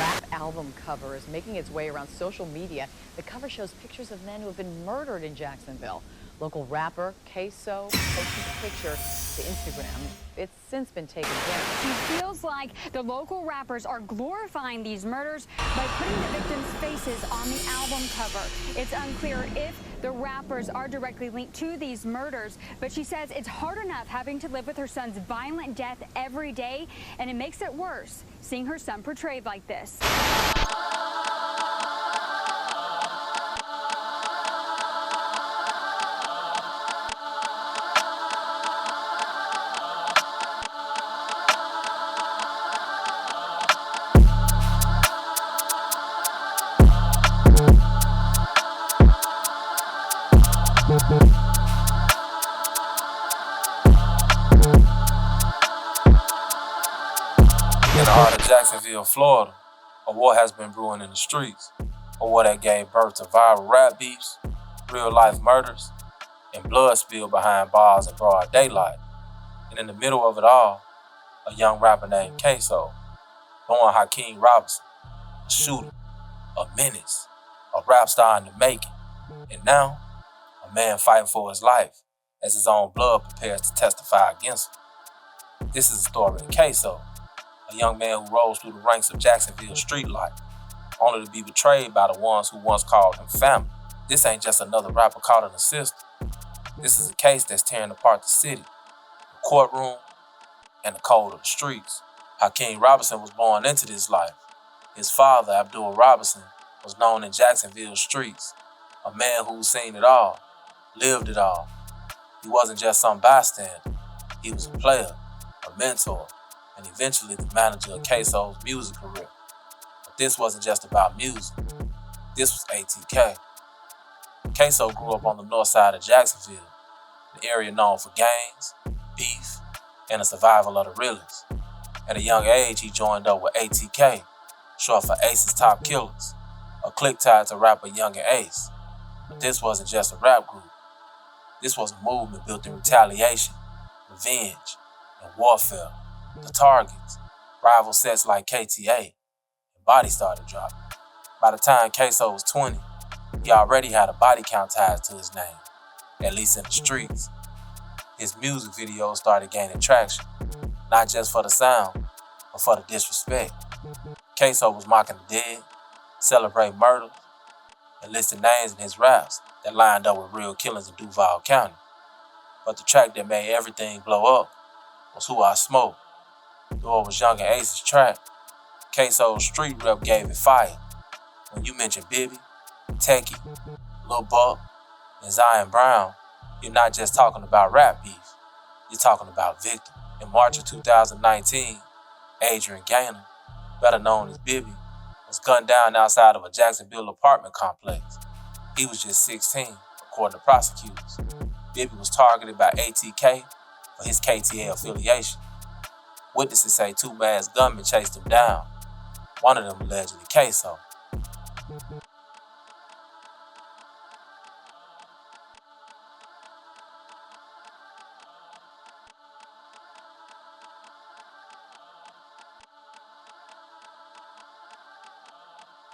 rap album cover is making its way around social media. The cover shows pictures of men who have been murdered in Jacksonville. Local rapper Ksoo posted the picture to Instagram. It's since been taken down. He feels like the local rappers are glorifying these murders by putting the victims' faces on the album cover. It's unclear if the rappers are directly linked to these murders, but she says it's hard enough having to live with her son's violent death every day, and it makes it worse seeing her son portrayed like this. In the heart of Jacksonville, Florida, a war has been brewing in the streets, a war that gave birth to viral rap beefs, real-life murders, and blood spilled behind bars in broad daylight. And in the middle of it all, a young rapper named Ksoo, born Hakeem Robinson, a shooter, a menace, a rap star in the making, and now a man fighting for his life as his own blood prepares to testify against him. This is the story of Ksoo, a young man who rose through the ranks of Jacksonville street life, only to be betrayed by the ones who once called him family. This ain't just another rapper caught in the system. This is a case that's tearing apart the city, the courtroom, and the code of the streets. Hakeem Robinson was born into this life. His father, Abdul Robinson, was known in Jacksonville streets, a man who's seen it all, lived it all. He wasn't just some bystander. He was a player, a mentor, and eventually the manager of Ksoo's music career. But this wasn't just about music. This was ATK. Ksoo grew up on the north side of Jacksonville, an area known for gangs, beef, and the survival of the realest. At a young age, he joined up with ATK, short for Ace's Top Killers, a clique tied to rapper Young and Ace. But this wasn't just a rap group. This was a movement built in retaliation, revenge, and warfare. The targets, rival sets like KTA, and Body started dropping. By the time Ksoo was 20, he already had a body count tied to his name, at least in the streets. His music videos started gaining traction, not just for the sound, but for the disrespect. Ksoo was mocking the dead, celebrating murders, and listing names in his raps that lined up with real killings in Duval County. But the track that made everything blow up was Who I Smoke. Though it was Young and Ace's track, Ksoo's street rep gave it fire. When you mention Bibby, Techie, Lil Buck, and Zion Brown, you're not just talking about rap beef, you're talking about victim. In March of 2019, Adrian Gaynor, better known as Bibby, was gunned down outside of a Jacksonville apartment complex. He was just 16, according to prosecutors. Bibby was targeted by ATK for his KTA affiliation. Witnesses say two masked gunmen chased him down, one of them allegedly Ksoo.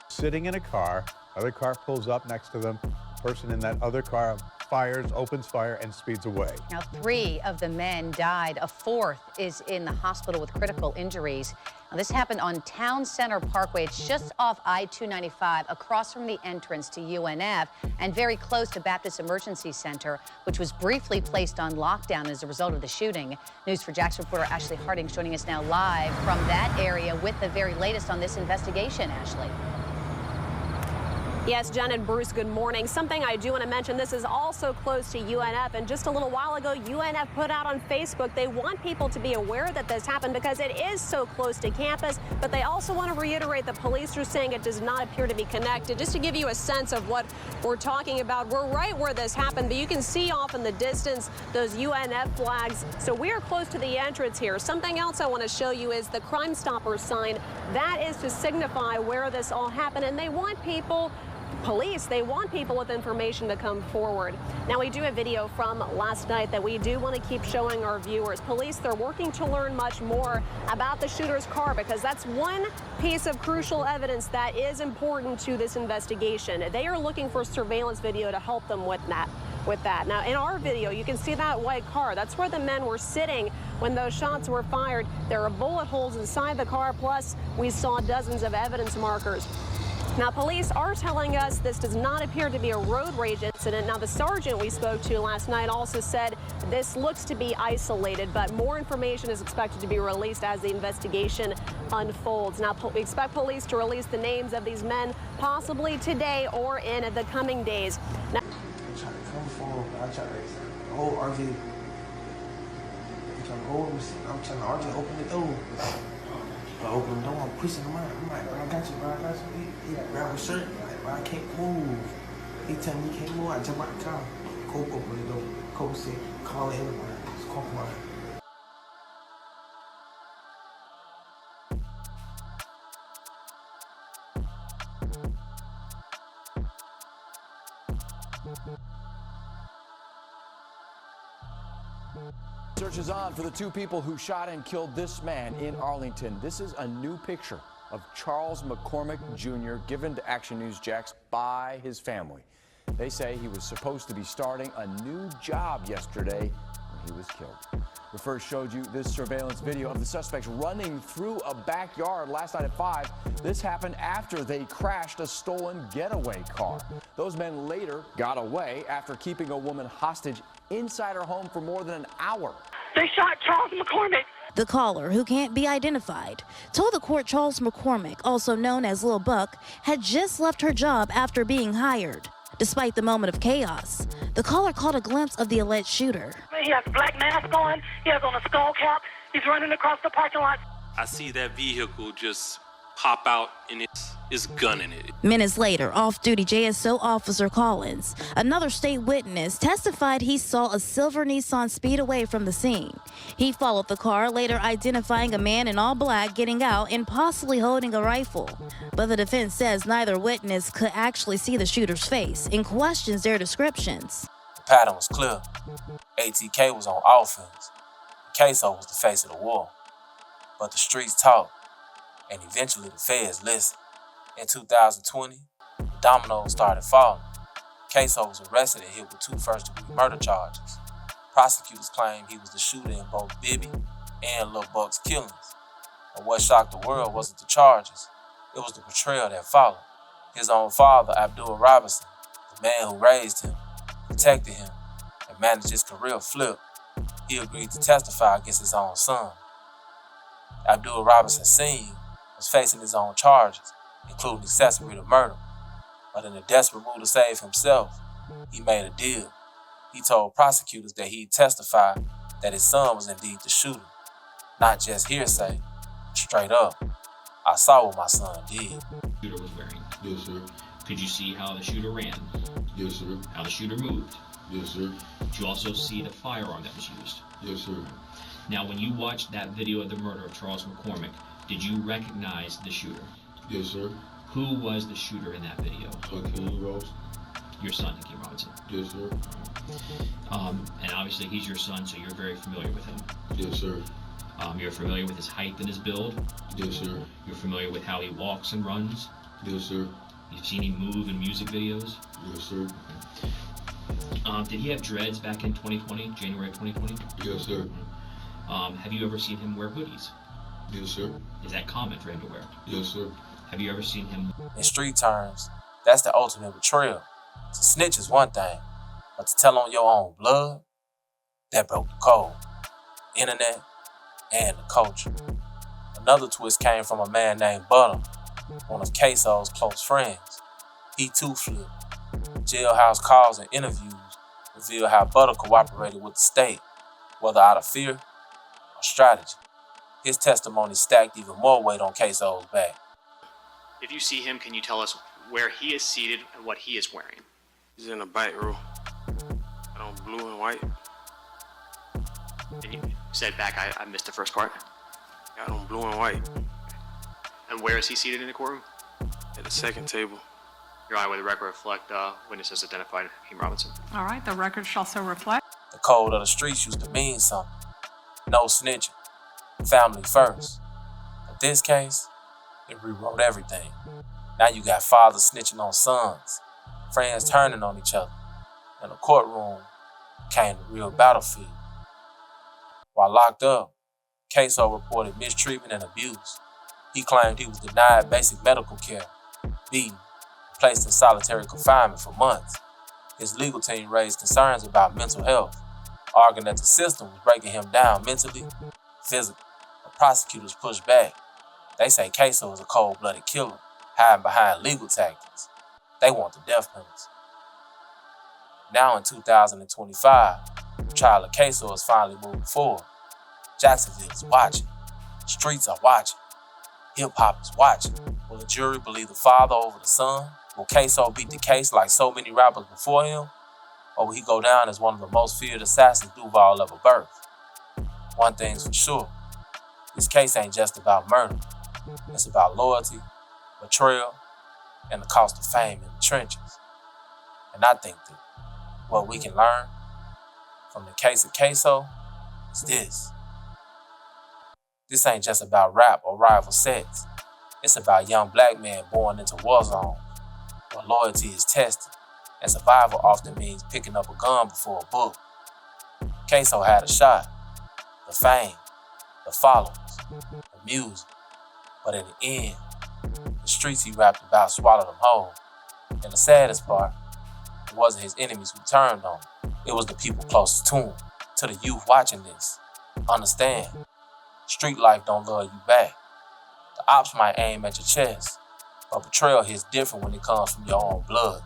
Sitting in a car, other car pulls up next to them, the person in that other car fires, opens fire, and speeds away. Now, 3 of the men died. A 4th is in the hospital with critical injuries. Now, this happened on Town Center Parkway. It's just off I-295, across from the entrance to UNF, and very close to Baptist Emergency Center, which was briefly placed on lockdown as a result of the shooting. News4Jax reporter Ashley Harding joining us now live from that area with the very latest on this investigation. Ashley. Yes, Jen and Bruce, good morning. Something I do want to mention, this is also close to UNF, and just a little while ago, UNF put out on Facebook they want people to be aware that this happened because it is so close to campus, but they also want to reiterate the police are saying it does not appear to be connected. Just to give you a sense of what we're talking about, we're right where this happened, but you can see off in the distance those UNF flags, so we are close to the entrance here. Something else I want to show you is the Crime Stoppers sign. That is to signify where this all happened, and they want people police, they want people with information to come forward. Now, we do have video from last night that we do want to keep showing our viewers. Police, they're working to learn much more about the shooter's car because that's one piece of crucial evidence that is important to this investigation. They are looking for surveillance video to help them with that. Now, in our video, you can see that white car. That's where the men were sitting when those shots were fired. There are bullet holes inside the car, plus we saw dozens of evidence markers. Now, police are telling us this does not appear to be a road rage incident. Now, the sergeant we spoke to last night also said this looks to be isolated, but more information is expected to be released as the investigation unfolds. Now, we expect police to release the names of these men possibly today or in the coming days. Now, I'm trying to come forward, I try to hold RJ. I'm trying to hold him. I'm trying to RJ open the door. I open the door, I'm pushing him out. I'm like, bro, I got you, bro, I got you. He grabbed my shirt. I'm like, bro, I can't move. He tell me he can't move. I jump out the car. Cope opened the door. Cope said, call it anywhere. It's Cope mine. Search is on for the two people who shot and killed this man in Arlington. This is a new picture of Charles McCormick Jr. given to Action News Jax by his family. They say he was supposed to be starting a new job yesterday when he was killed. We first showed you this surveillance video of the suspects running through a backyard last night at 5. This happened after they crashed a stolen getaway car. Those men later got away after keeping a woman hostage inside her home for more than an hour. They shot Charles McCormick. The caller, who can't be identified, told the court Charles McCormick, also known as Lil Buck, had just left her job after being hired. Despite the moment of chaos, the caller caught a glimpse of the alleged shooter. He has a black mask on. He has on a skull cap. He's running across the parking lot. I see that vehicle just pop out and it's gunning it. Minutes later, off-duty JSO Officer Collins, another state witness, testified he saw a silver Nissan speed away from the scene. He followed the car, later identifying a man in all black getting out and possibly holding a rifle. But the defense says neither witness could actually see the shooter's face and questions their descriptions. The pattern was clear. ATK was on offense. Ksoo was the face of the war. But the streets talk, and eventually the feds listened. In 2020, the dominoes started falling. Ksoo was arrested and hit with 2 first-degree murder charges. Prosecutors claimed he was the shooter in both Bibby and Lil Buck's killings. But what shocked the world wasn't the charges, it was the betrayal that followed. His own father, Abdul Robinson, the man who raised him, protected him, and managed his career flip, he agreed to testify against his own son. Abdul Robinson Sr. was facing his own charges, including accessory to murder. But in a desperate move to save himself, he made a deal. He told prosecutors that he'd testify that his son was indeed the shooter. Not just hearsay, straight up. I saw what my son did. The shooter was wearing. Yes, sir. Could you see how the shooter ran? Yes, sir. How the shooter moved? Yes, sir. Did you also see the firearm that was used? Yes, sir. Now, when you watched that video of the murder of Charles McCormick, did you recognize the shooter? Yes, sir. Who was the shooter in that video? Hakeem Robinson. Your son, Hakeem Robinson. Yes, sir. And obviously he's your son, so you're very familiar with him. Yes, sir. You're familiar with his height and his build. Yes, sir. You're familiar with how he walks and runs. Yes, sir. You've seen him move in music videos. Yes, sir. Did he have dreads back in 2020, January of 2020? Yes, sir. Have you ever seen him wear hoodies? Yes, sir. Is that common for him to wear? Yes, sir. Have you ever seen him? In street terms, that's the ultimate betrayal. To snitch is one thing, but to tell on your own blood, that broke the code. Internet and the culture. Another twist came from a man named Butta, one of Ksoo's close friends. He too flipped. Jailhouse calls and interviews reveal how Butta cooperated with the state, whether out of fear or strategy. His testimony stacked even more weight on Ksoo's back. If you see him, can you tell us where he is seated and what he is wearing? He's in a back row. Got on blue and white. And you said back, I missed the first part. Got on blue and white. And where is he seated in the courtroom? At the second table. Your Honor, will the record reflect witnesses identified Hakeem Robinson? All right, the record shall so reflect. The code of the streets used to mean something. No snitching. Family first. But this case, it rewrote everything. Now you got fathers snitching on sons, friends turning on each other. In the courtroom came the real battlefield. While locked up, Ksoo reported mistreatment and abuse. He claimed he was denied basic medical care, beaten, placed in solitary confinement for months. His legal team raised concerns about mental health, arguing that the system was breaking him down mentally, physically. But prosecutors pushed back. They say Ksoo is a cold-blooded killer, hiding behind legal tactics. They want the death penalty. Now in 2025, the trial of Ksoo is finally moving forward. Jacksonville is watching. Streets are watching. Hip-hop is watching. Will the jury believe the father over the son? Will Ksoo beat the case like so many rappers before him? Or will he go down as one of the most feared assassins Duval ever birthed? One thing's for sure, this case ain't just about murder. It's about loyalty, betrayal, and the cost of fame in the trenches. And I think that what we can learn from the case of Ksoo is this. This ain't just about rap or rival sets. It's about young black men born into war zones where loyalty is tested and survival often means picking up a gun before a book. Ksoo had a shot, the fame, the followers, the music, but in the end, the streets he rapped about swallowed him whole. And the saddest part, it wasn't his enemies who turned on him. It was the people closest to him, to the youth watching this. Understand, street life don't love you back. The ops might aim at your chest, but betrayal hits different when it comes from your own blood.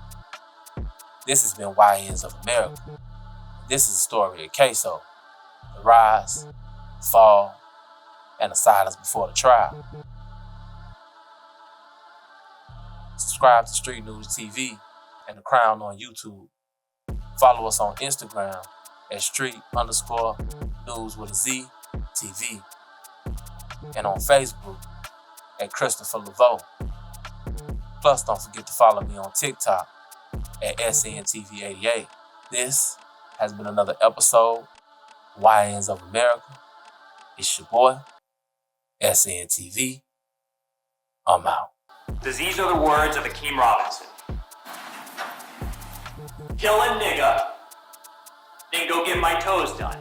This has been YNs of America. This is the story of Ksoo, the rise, the fall, and the silence before the trial. Subscribe to Street News TV and The Crown on YouTube. Follow us on Instagram at street_news with a Z TV. And on Facebook at Christopher Laveau. Plus, don't forget to follow me on TikTok at SNTV88. This has been another episode of YNs of America. It's your boy, SNTV. I'm out. These are the words of Hakeem Robinson. Kill a nigga, then go get my toes done.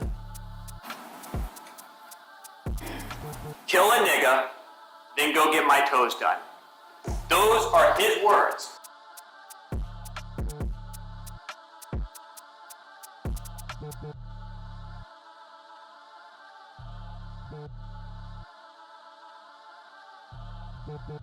Kill a nigga, then go get my toes done. Those are his words. Thank you.